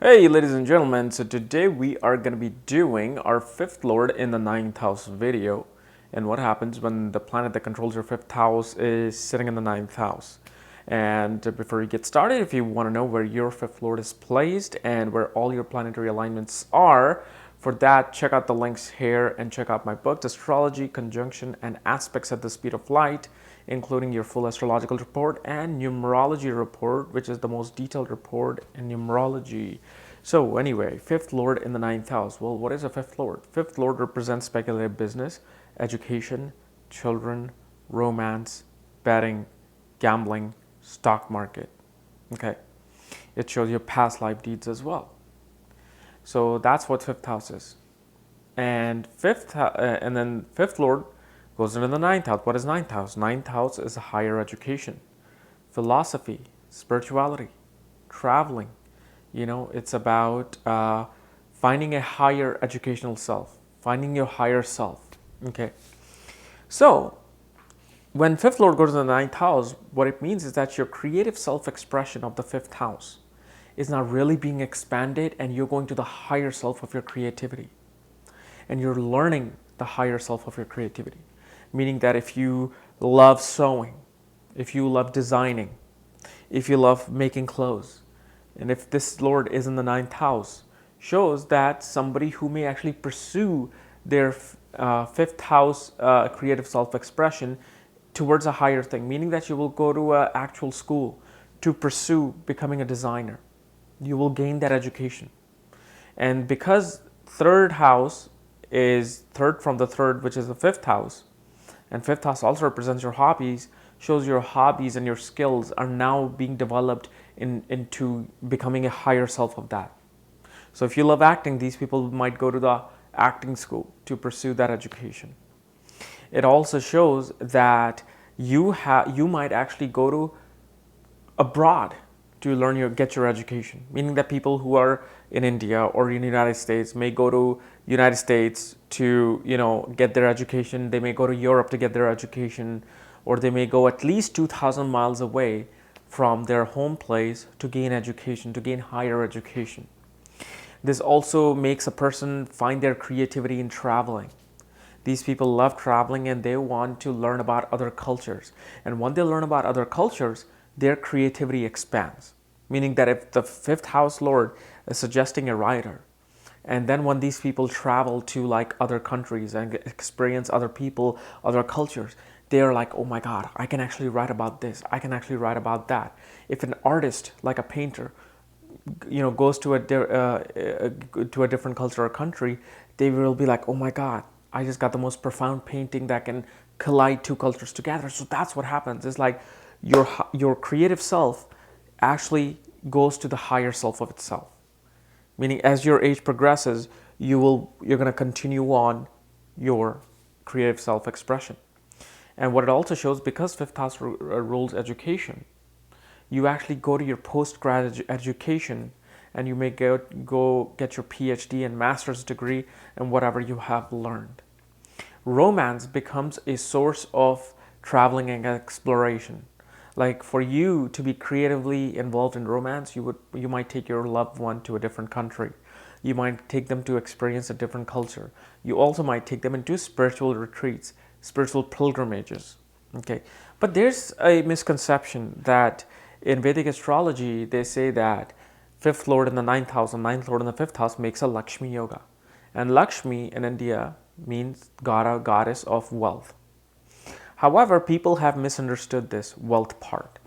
Hey ladies and gentlemen, so today we are going to be doing our fifth lord in the ninth house video, and what happens when the planet that controls your fifth house is sitting in the ninth house. And before you get started, if you want to know where your fifth lord is placed and where all your planetary alignments are, for that check out the links here and check out my book, Astrology, Conjunction and Aspects at the Speed of Light, including your full astrological report and numerology report, which is the most detailed report in numerology. So anyway, fifth lord in the ninth house. Well, what is a fifth lord? Fifth lord represents speculative business, education, children, romance, betting, gambling, stock market. Okay, it shows your past life deeds as well. So that's what fifth house is. And then fifth lord goes into the ninth house. What is ninth house? Ninth house is higher education, philosophy, spirituality, traveling. It's about finding a higher educational self, finding your higher self. Okay. So when fifth lord goes to the ninth house, what it means is that your creative self-expression of the fifth house is now really being expanded, and you're going to the higher self of your creativity. And you're learning the higher self of your creativity. Meaning that if you love sewing, if you love designing, if you love making clothes, and if this lord is in the ninth house, shows that somebody who may actually pursue their fifth house creative self-expression towards a higher thing, meaning that you will go to an actual school to pursue becoming a designer. You will gain that education. And because third house is third from the third, which is the fifth house, and fifth house also represents your hobbies, shows your hobbies and your skills are now being developed into becoming a higher self of that. So if you love acting, these people might go to the acting school to pursue that education. It also shows that you might actually go to abroad to get your education, meaning that people who are in India or in the United States may go to United States to get their education. They may go to Europe to get their education, or they may go at least 2,000 miles away from their home place to gain education, to gain higher education. This also makes a person find their creativity in traveling. These people love traveling and they want to learn about other cultures. And when they learn about other cultures, their creativity expands. Meaning that if the fifth house lord is suggesting a writer, and then when these people travel to like other countries and experience other people, other cultures, they're like, oh my God, I can actually write about this. I can actually write about that. If an artist, like a painter, goes to a different culture or country, they will be like, oh my God, I just got the most profound painting that can collide two cultures together. So that's what happens. It's like your creative self actually goes to the higher self of itself. Meaning as your age progresses, you're going to continue on your creative self-expression. And what it also shows, because fifth house rules education, you actually go to your postgrad education and you may go get your PhD and master's degree and whatever you have learned. Romance becomes a source of traveling and exploration. Like for you to be creatively involved in romance, you might take your loved one to a different country. You might take them to experience a different culture. You also might take them into spiritual retreats, spiritual pilgrimages. Okay, but there's a misconception that in Vedic astrology they say that fifth lord in the ninth house and ninth lord in the fifth house makes a Lakshmi yoga, and Lakshmi in India means goddess of wealth. However, people have misunderstood this wealth part.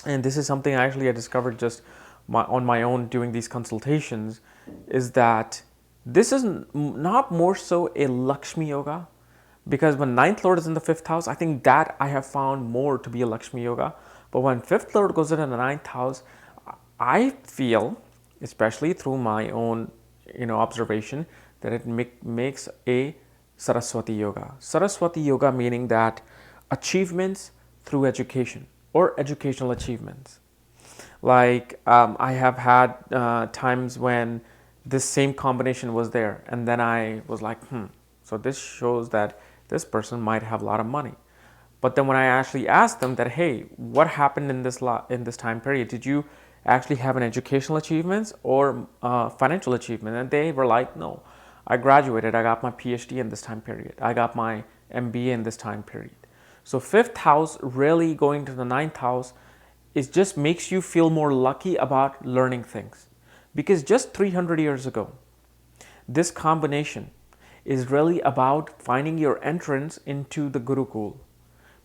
And this is something I discovered just on my own doing these consultations, is that this is not more so a Lakshmi yoga, because when ninth lord is in the fifth house, I think that I have found more to be a Lakshmi yoga. But when fifth lord goes into the ninth house, I feel, especially through my own observation, that it makes a Saraswati Yoga. Saraswati Yoga meaning that achievements through education or educational achievements. Like I have had times when this same combination was there, and then I was like, so this shows that this person might have a lot of money. But then when I actually asked them that, hey, what happened in this time period? Did you actually have an educational achievements or financial achievement. And they were like, no, I graduated, I got my PhD in this time period, I got my MBA in this time period. So fifth house really going to the ninth house, it just makes you feel more lucky about learning things. Because just 300 years ago, this combination is really about finding your entrance into the Gurukul,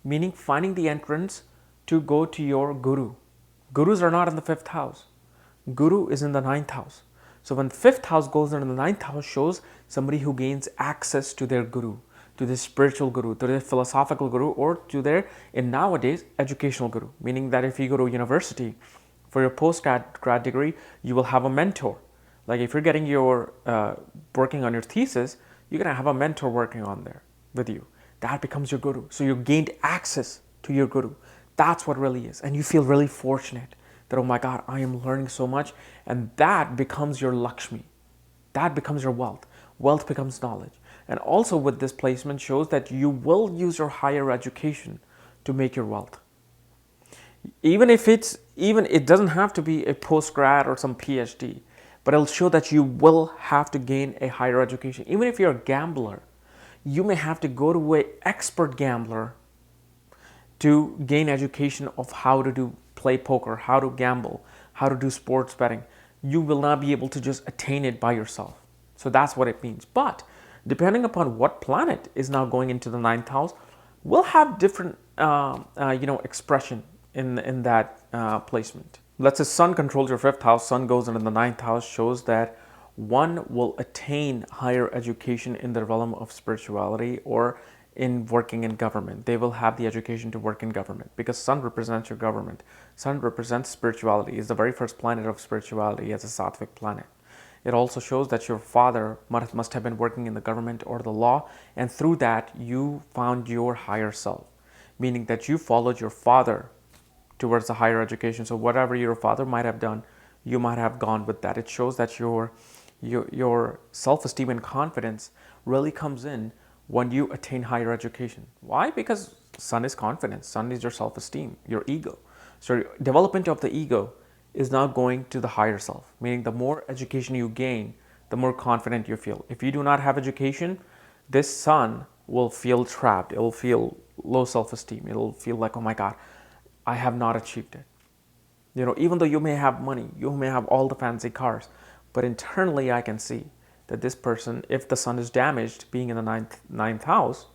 meaning finding the entrance to go to your Guru. Gurus are not in the fifth house. Guru is in the ninth house. So when fifth house goes into the ninth house, shows somebody who gains access to their Guru, to their spiritual Guru, to their philosophical Guru, or to their, in nowadays, educational Guru. Meaning that if you go to university for your postgrad degree, you will have a mentor. Like if you're getting your, working on your thesis, you're going to have a mentor working on there with you. That becomes your Guru. So you gained access to your Guru. That's what really is. And you feel really fortunate that, oh my God, I am learning so much. And that becomes your Lakshmi. That becomes your wealth. Wealth becomes knowledge. And also with this placement shows that you will use your higher education to make your wealth. Even it doesn't have to be a postgrad or some PhD, but it'll show that you will have to gain a higher education. Even if you're a gambler, you may have to go to an expert gambler to gain education of how to play poker, how to gamble, how to do sports betting. You will not be able to just attain it by yourself. So that's what it means. But depending upon what planet is now going into the ninth house, will have different expression in that placement. Let's say Sun controls your fifth house, Sun goes into the ninth house, shows that one will attain higher education in the realm of spirituality or in working in government. They will have the education to work in government because Sun represents your government. Sun represents spirituality. It's the very first planet of spirituality as a Sattvic planet. It also shows that your father must have been working in the government or the law, and through that you found your higher self, meaning that you followed your father towards the higher education. So whatever your father might have done, you might have gone with that. It shows that your self-esteem and confidence really comes in when you attain higher education. Why? Because Sun is confidence. Sun is your self-esteem, your ego. So development of the ego is now going to the higher self, meaning the more education you gain, the more confident you feel. If you do not have education, this Sun will feel trapped. It will feel low self-esteem. It will feel like, oh my God, I have not achieved it. Even though you may have money, you may have all the fancy cars, but internally I can see that this person, if the Sun is damaged, being in the ninth house,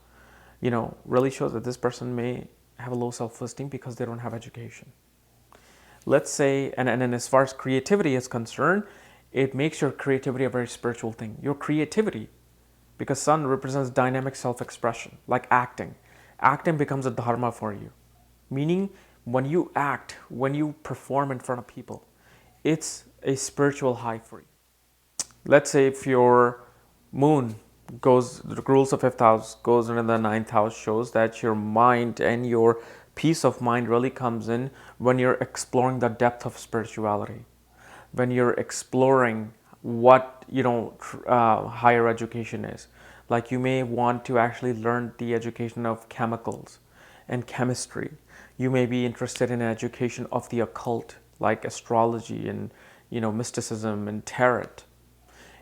really shows that this person may have a low self-esteem because they don't have education. Let's say, and as far as creativity is concerned, it makes your creativity a very spiritual thing. Your creativity, because Sun represents dynamic self-expression, like acting. Acting becomes a dharma for you, meaning when you act, when you perform in front of people, it's a spiritual high for you. Let's say if your moon the rules of fifth house goes into the ninth house, shows that your mind and your peace of mind really comes in when you're exploring the depth of spirituality, when you're exploring what higher education is. Like you may want to actually learn the education of chemicals and chemistry. You may be interested in education of the occult, like astrology and mysticism and tarot.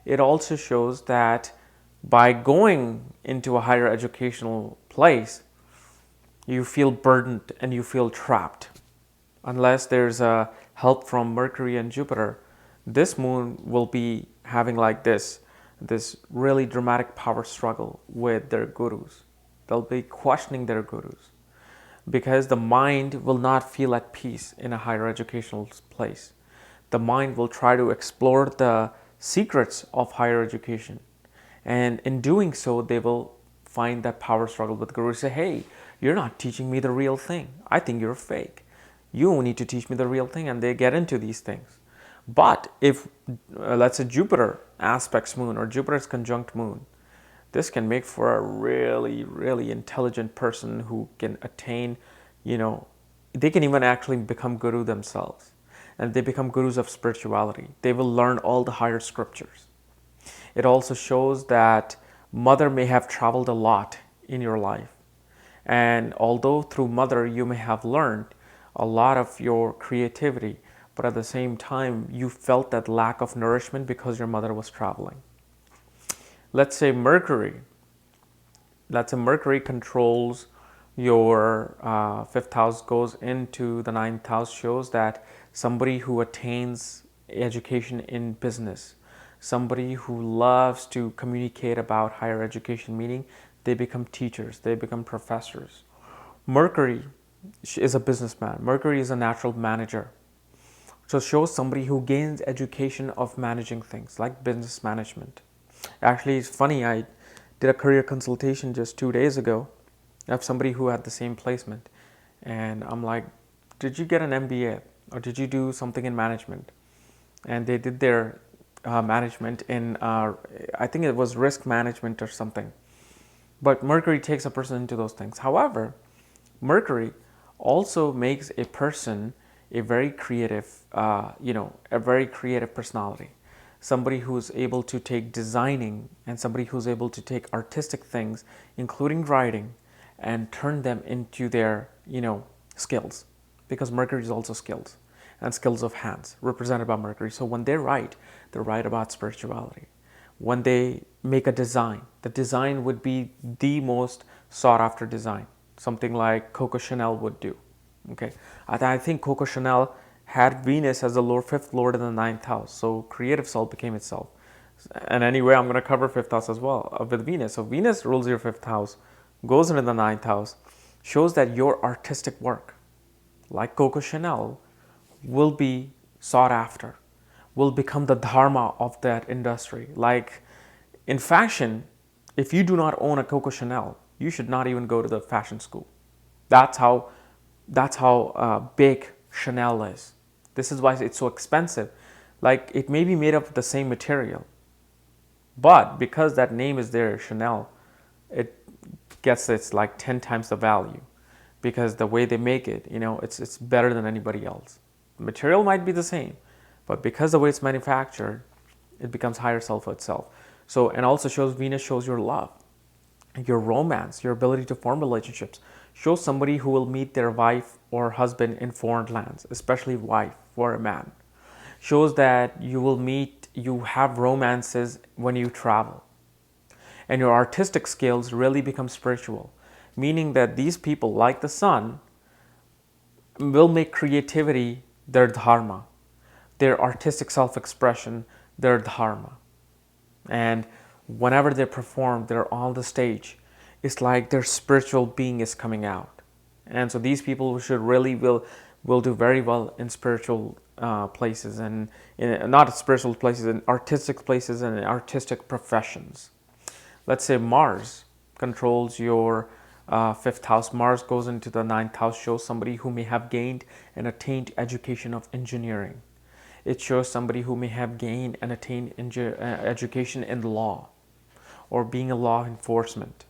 It also shows that by going into a higher educational place, you feel burdened and you feel trapped. Unless there's a help from Mercury and Jupiter, this moon will be having like this really dramatic power struggle with their gurus. They'll be questioning their gurus because the mind will not feel at peace in a higher educational place. The mind will try to explore the secrets of higher education. And in doing so, they will find that power struggle with the guru. Say, hey, you're not teaching me the real thing. I think you're fake. You need to teach me the real thing. And they get into these things. But if, let's say, Jupiter aspects moon or Jupiter is conjunct moon, this can make for a really, really intelligent person who can attain, they can even actually become guru themselves. And they become gurus of spirituality. They will learn all the higher scriptures. It also shows that mother may have traveled a lot in your life. And although through mother you may have learned a lot of your creativity, but at the same time, you felt that lack of nourishment because your mother was traveling. Let's say Mercury. Let's say Mercury controls your fifth house, goes into the ninth house, shows that somebody who attains education in business, somebody who loves to communicate about higher education, meaning they become teachers, they become professors. Mercury is a businessman. Mercury is a natural manager. So it shows somebody who gains education of managing things like business management. Actually, it's funny, I did a career consultation just 2 days ago of somebody who had the same placement. And I'm like, did you get an MBA or did you do something in management? And they did their management in, I think it was risk management or something. But Mercury takes a person into those things. However, Mercury also makes a person a very creative, a very creative personality. Somebody who's able to take designing and somebody who's able to take artistic things, including writing, and turn them into their, skills. Because Mercury is also skills and skills of hands represented by Mercury. So when they write about spirituality. When they make a design, the design would be the most sought after design. Something like Coco Chanel would do. Okay, I think Coco Chanel had Venus as the fifth lord in the ninth house, so creative soul became itself. And anyway, I'm going to cover fifth house as well with Venus. So Venus rules your fifth house, goes into the ninth house, shows that your artistic work, like Coco Chanel, will be sought after, will become the dharma of that industry. Like in fashion, if you do not own a Coco Chanel, you should not even go to the fashion school. That's how big Chanel is. This is why it's so expensive. Like it may be made up of the same material, but because that name is there, Chanel, it gets it's like 10 times the value because the way they make it, it's better than anybody else. The material might be the same, but because the way it's manufactured, it becomes higher self itself. So, and also shows Venus shows your love, your romance, your ability to form relationships. Shows somebody who will meet their wife or husband in foreign lands, especially wife for a man. Shows that you have romances when you travel. And your artistic skills really become spiritual, meaning that these people, like the sun, will make creativity their dharma, their artistic self-expression their dharma. And whenever they perform, they're on the stage, it's like their spiritual being is coming out. And so these people should really will do very well in spiritual places and not spiritual places, in artistic places and artistic professions. Let's say Mars controls your fifth house. Mars goes into the ninth house, shows somebody who may have gained and attained education of engineering. It shows somebody who may have gained and attained education in law or being a law enforcement.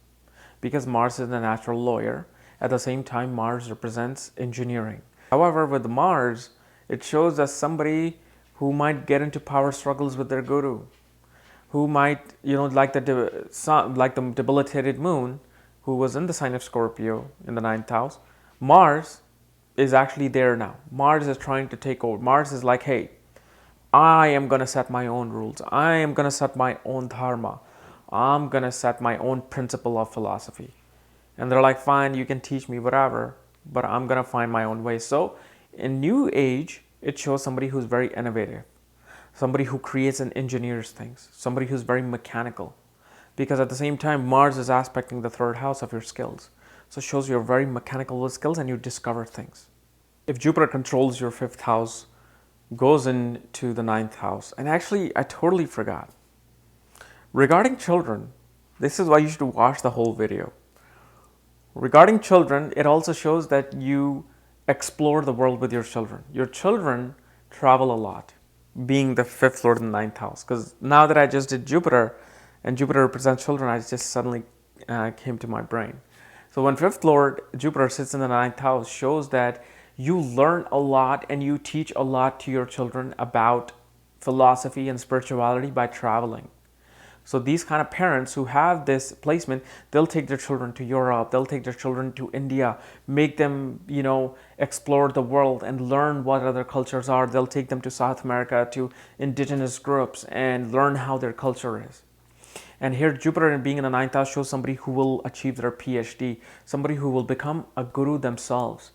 Because Mars is a natural lawyer, at the same time Mars represents engineering. However, with Mars, it shows us somebody who might get into power struggles with their guru, who might, like the debilitated moon, who was in the sign of Scorpio in the ninth house. Mars is actually there now. Mars is trying to take over. Mars is like, hey, I am going to set my own rules. I am going to set my own dharma. I'm going to set my own principle of philosophy. And they're like, fine, you can teach me whatever, but I'm going to find my own way. So in New Age, it shows somebody who's very innovative, somebody who creates and engineers things, somebody who's very mechanical. Because at the same time, Mars is aspecting the third house of your skills. So it shows you're very mechanical with skills and you discover things. If Jupiter controls your fifth house, goes into the ninth house, and actually, I totally forgot. Regarding children, this is why you should watch the whole video. Regarding children, it also shows that you explore the world with your children. Your children travel a lot, being the fifth lord in the ninth house. Because now that I just did Jupiter, and Jupiter represents children, I just suddenly came to my brain. So when fifth lord Jupiter sits in the ninth house, shows that you learn a lot and you teach a lot to your children about philosophy and spirituality by traveling. So these kind of parents who have this placement, they'll take their children to Europe, they'll take their children to India, make them, explore the world and learn what other cultures are. They'll take them to South America, to indigenous groups, and learn how their culture is. And here Jupiter being in the 9th house shows somebody who will achieve their PhD, somebody who will become a guru themselves.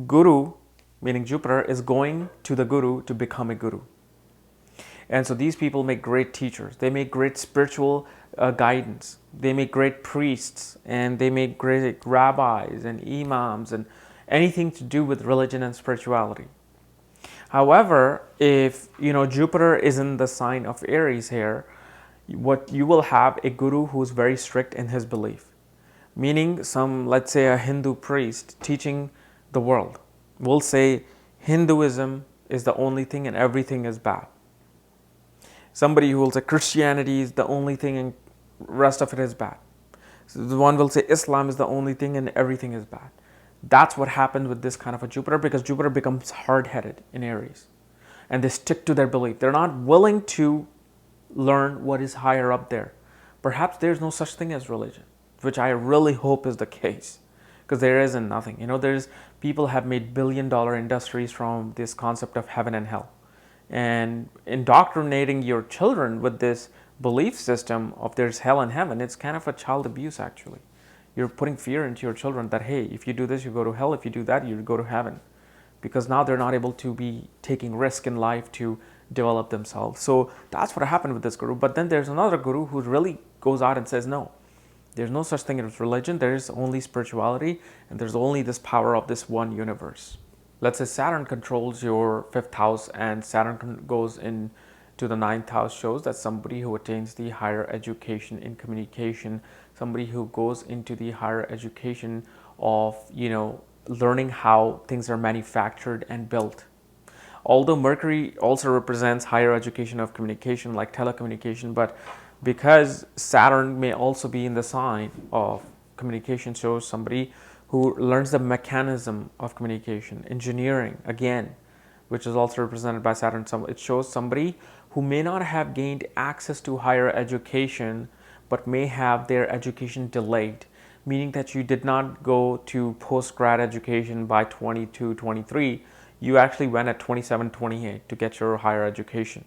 Guru, meaning Jupiter, is going to the guru to become a guru. And so these people make great teachers. They make great spiritual guidance. They make great priests, and they make great rabbis and imams and anything to do with religion and spirituality. However, if Jupiter is in the sign of Aries here, what you will have a guru who is very strict in his belief, meaning let's say a Hindu priest teaching the world will say Hinduism is the only thing and everything is bad. Somebody who will say Christianity is the only thing and rest of it is bad. So the one will say Islam is the only thing and everything is bad. That's what happens with this kind of a Jupiter, because Jupiter becomes hard-headed in Aries. And they stick to their belief. They're not willing to learn what is higher up there. Perhaps there's no such thing as religion, which I really hope is the case, because there isn't nothing. People have made billion-dollar industries from this concept of heaven and hell. And indoctrinating your children with this belief system of there's hell and heaven, it's kind of a child abuse actually. You're putting fear into your children that, hey, if you do this, you go to hell. If you do that, you go to heaven. Because now they're not able to be taking risk in life to develop themselves. So that's what happened with this guru. But then there's another guru who really goes out and says, no, there's no such thing as religion. There is only spirituality, and there's only this power of this one universe. Let's say Saturn controls your 5th house, and Saturn goes into the 9th house, shows that somebody who attains the higher education in communication, somebody who goes into the higher education of, learning how things are manufactured and built. Although Mercury also represents higher education of communication, like telecommunication, but because Saturn may also be in the sign of communication, shows somebody who learns the mechanism of communication, engineering, again, which is also represented by Saturn. It shows somebody who may not have gained access to higher education, but may have their education delayed, meaning that you did not go to post-grad education by 22, 23. You actually went at 27, 28 to get your higher education.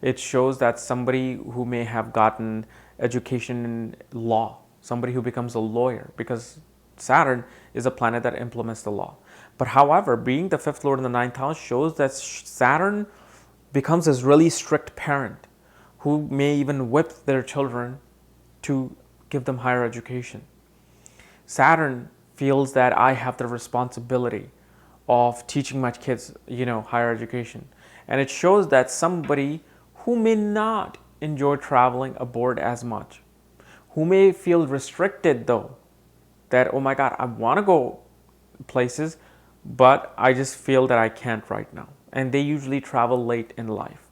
It shows that somebody who may have gotten education in law, somebody who becomes a lawyer, because Saturn is a planet that implements the law. But however, being the 5th lord in the 9th house shows that Saturn becomes this really strict parent who may even whip their children to give them higher education. Saturn feels that I have the responsibility of teaching my kids, higher education. And it shows that somebody who may not enjoy traveling abroad as much, who may feel restricted though, that, oh my God, I want to go places, but I just feel that I can't right now. And they usually travel late in life.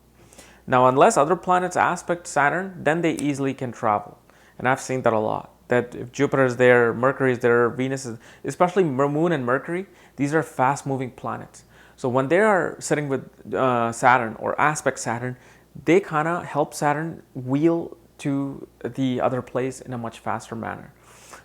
Now, unless other planets aspect Saturn, then they easily can travel. And I've seen that a lot. That if Jupiter is there, Mercury is there, Venus is, especially Moon and Mercury, these are fast-moving planets. So when they are sitting with Saturn or aspect Saturn, they kind of help Saturn wheel to the other place in a much faster manner.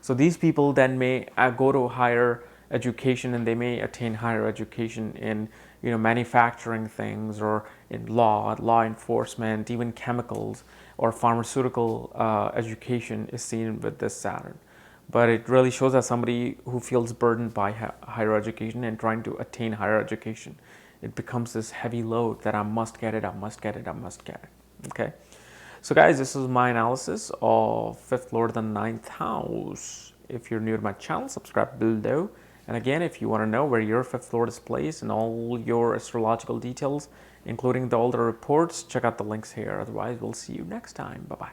So these people then may go to higher education, and they may attain higher education in manufacturing things, or in law enforcement, even chemicals or pharmaceutical education is seen with this Saturn. But it really shows that somebody who feels burdened by higher education and trying to attain higher education, it becomes this heavy load that I must get it, I must get it, I must get it. Okay. So guys, this is my analysis of 5th lord of the 9th house. If you're new to my channel, subscribe below. And again, if you want to know where your 5th lord is placed and all your astrological details, including all the reports, check out the links here. Otherwise, we'll see you next time. Bye-bye.